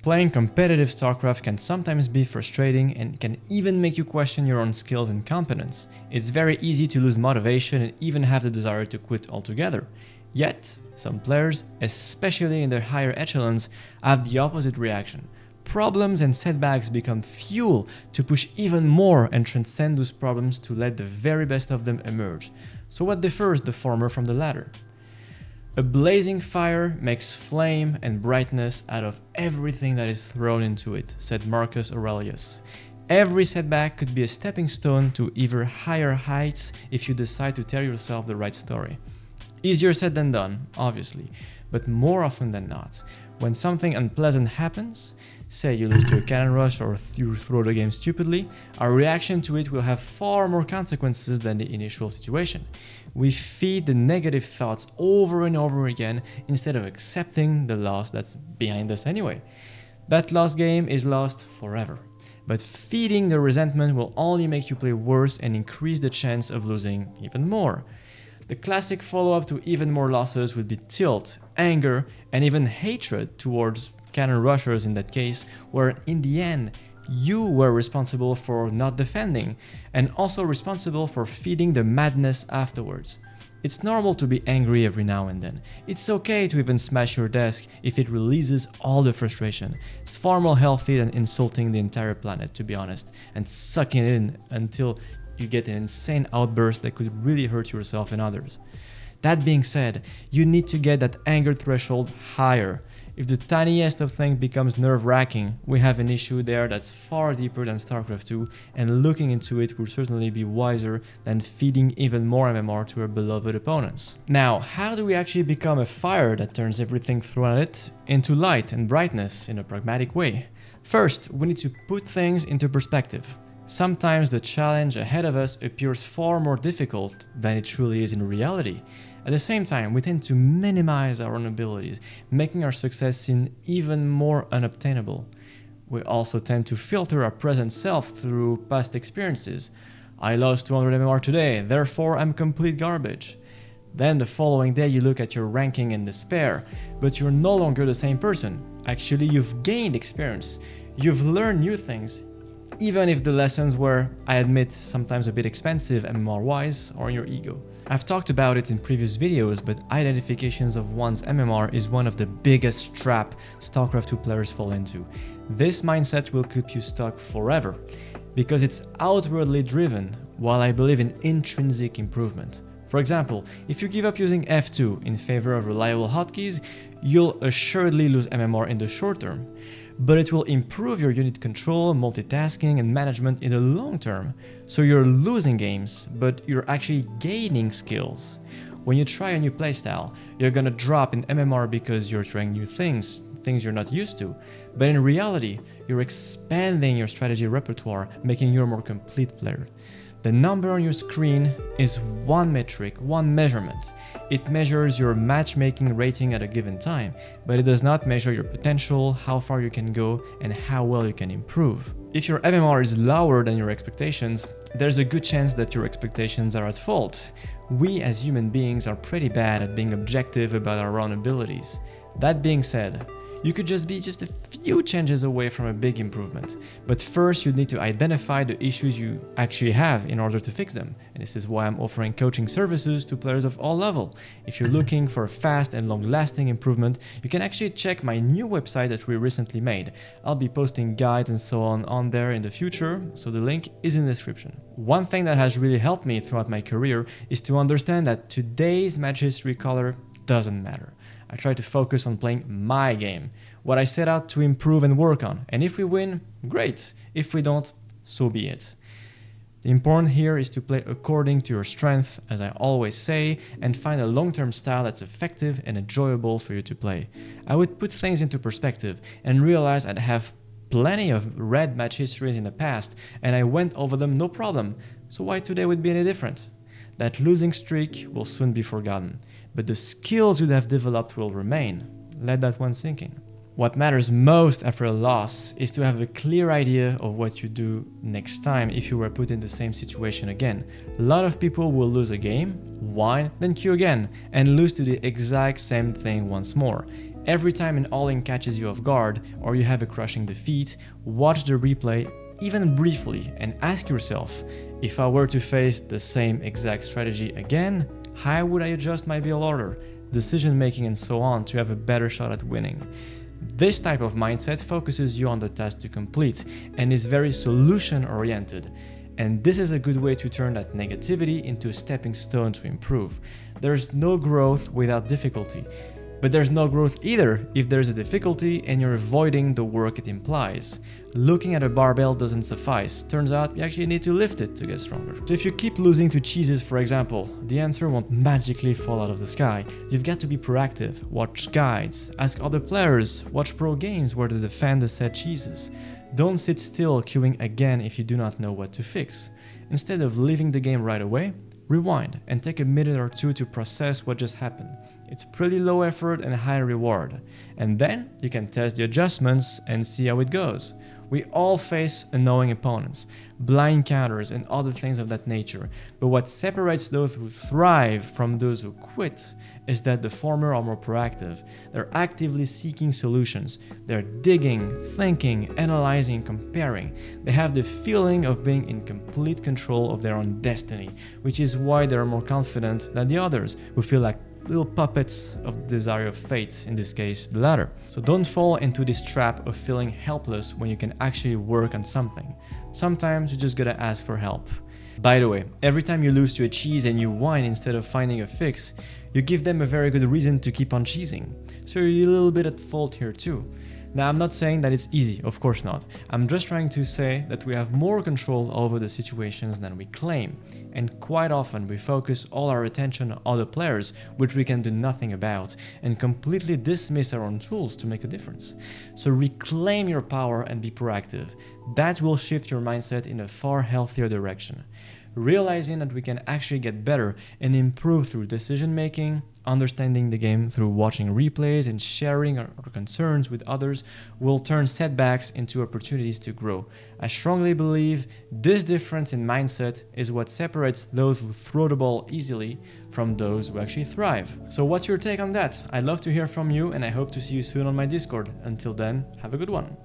Playing competitive StarCraft can sometimes be frustrating and can even make you question your own skills and competence. It's very easy to lose motivation and even have the desire to quit altogether. Yet, some players, especially in their higher echelons, have the opposite reaction. Problems and setbacks become fuel to push even more and transcend those problems to let the very best of them emerge. So what differs the former from the latter? A blazing fire makes flame and brightness out of everything that is thrown into it, said Marcus Aurelius. Every setback could be a stepping stone to ever higher heights if you decide to tell yourself the right story. Easier said than done, obviously, but more often than not, when something unpleasant happens, say you lose to a cannon rush or you throw the game stupidly, our reaction to it will have far more consequences than the initial situation. We feed the negative thoughts over and over again instead of accepting the loss that's behind us anyway. That lost game is lost forever. But feeding the resentment will only make you play worse and increase the chance of losing even more. The classic follow-up to even more losses would be tilt, anger, and even hatred towards cannon rushers in that case, where in the end, you were responsible for not defending, and also responsible for feeding the madness afterwards. It's normal to be angry every now and then. It's okay to even smash your desk if it releases all the frustration. It's far more healthy than insulting the entire planet, to be honest, and sucking it in until you get an insane outburst that could really hurt yourself and others. That being said, you need to get that anger threshold higher. If the tiniest of things becomes nerve-wracking, we have an issue there that's far deeper than StarCraft II, and looking into it will certainly be wiser than feeding even more MMR to our beloved opponents. Now, how do we actually become a fire that turns everything thrown at it into light and brightness in a pragmatic way? First, we need to put things into perspective. Sometimes the challenge ahead of us appears far more difficult than it truly is in reality. At the same time, we tend to minimize our own abilities, making our success seem even more unobtainable. We also tend to filter our present self through past experiences. I lost 200 MMR today, therefore I'm complete garbage. Then the following day you look at your ranking in despair, but you're no longer the same person. Actually, you've gained experience. You've learned new things, even if the lessons were, I admit, sometimes a bit expensive MMR-wise or in your ego. I've talked about it in previous videos, but identifications of one's MMR is one of the biggest trap StarCraft II players fall into. This mindset will keep you stuck forever, because it's outwardly driven, while I believe in intrinsic improvement. For example, if you give up using F2 in favor of reliable hotkeys, you'll assuredly lose MMR in the short term. But it will improve your unit control, multitasking, and management in the long term. So you're losing games, but you're actually gaining skills. When you try a new playstyle, you're gonna drop in MMR because you're trying new things you're not used to. But in reality, you're expanding your strategy repertoire, making you a more complete player. The number on your screen is one metric, one measurement. It measures your matchmaking rating at a given time, but it does not measure your potential, how far you can go, and how well you can improve. If your MMR is lower than your expectations, there's a good chance that your expectations are at fault. We as human beings are pretty bad at being objective about our own abilities. That being said, you could just be a few changes away from a big improvement. But first, you need to identify the issues you actually have in order to fix them. And this is why I'm offering coaching services to players of all levels. If you're looking for a fast and long-lasting improvement, you can actually check my new website that we recently made. I'll be posting guides and so on there in the future, so the link is in the description. One thing that has really helped me throughout my career is to understand that today's match history color doesn't matter. I try to focus on playing my game, what I set out to improve and work on. And if we win, great. If we don't, so be it. The important here is to play according to your strength, as I always say, and find a long-term style that's effective and enjoyable for you to play. I would put things into perspective and realize I'd have plenty of red match histories in the past, and I went over them no problem. So why today would be any different? That losing streak will soon be forgotten, but the skills you'd have developed will remain. Let that one sink in. What matters most after a loss is to have a clear idea of what you do next time if you were put in the same situation again. A lot of people will lose a game, whine, then queue again, and lose to the exact same thing once more. Every time an all-in catches you off guard or you have a crushing defeat, watch the replay even briefly and ask yourself, if I were to face the same exact strategy again, how would I adjust my build order, decision making and so on to have a better shot at winning? This type of mindset focuses you on the task to complete and is very solution oriented. And this is a good way to turn that negativity into a stepping stone to improve. There's no growth without difficulty. But there's no growth either if there's a difficulty and you're avoiding the work it implies. Looking at a barbell doesn't suffice. Turns out you actually need to lift it to get stronger. So if you keep losing to cheeses, for example, the answer won't magically fall out of the sky. You've got to be proactive, watch guides, ask other players, watch pro games where they defend the said cheeses. Don't sit still queuing again if you do not know what to fix. Instead of leaving the game right away, rewind and take a minute or two to process what just happened. It's pretty low effort and high reward. And then you can test the adjustments and see how it goes. We all face annoying opponents, blind counters and other things of that nature. But what separates those who thrive from those who quit is that the former are more proactive. They're actively seeking solutions. They're digging, thinking, analyzing, comparing. They have the feeling of being in complete control of their own destiny, which is why they're more confident than the others who feel like little puppets of the desire of fate, in this case, the latter. So don't fall into this trap of feeling helpless when you can actually work on something. Sometimes you just gotta ask for help. By the way, every time you lose to a cheese and you whine instead of finding a fix, you give them a very good reason to keep on cheesing. So you're a little bit at fault here too. Now, I'm not saying that it's easy, of course not. I'm just trying to say that we have more control over the situations than we claim. And quite often we focus all our attention on other players, which we can do nothing about, and completely dismiss our own tools to make a difference. So reclaim your power and be proactive. That will shift your mindset in a far healthier direction. Realizing that we can actually get better and improve through decision making, understanding the game through watching replays and sharing our concerns with others will turn setbacks into opportunities to grow. I strongly believe this difference in mindset is what separates those who throw the ball easily from those who actually thrive. So what's your take on that? I'd love to hear from you and I hope to see you soon on my Discord. Until then, have a good one.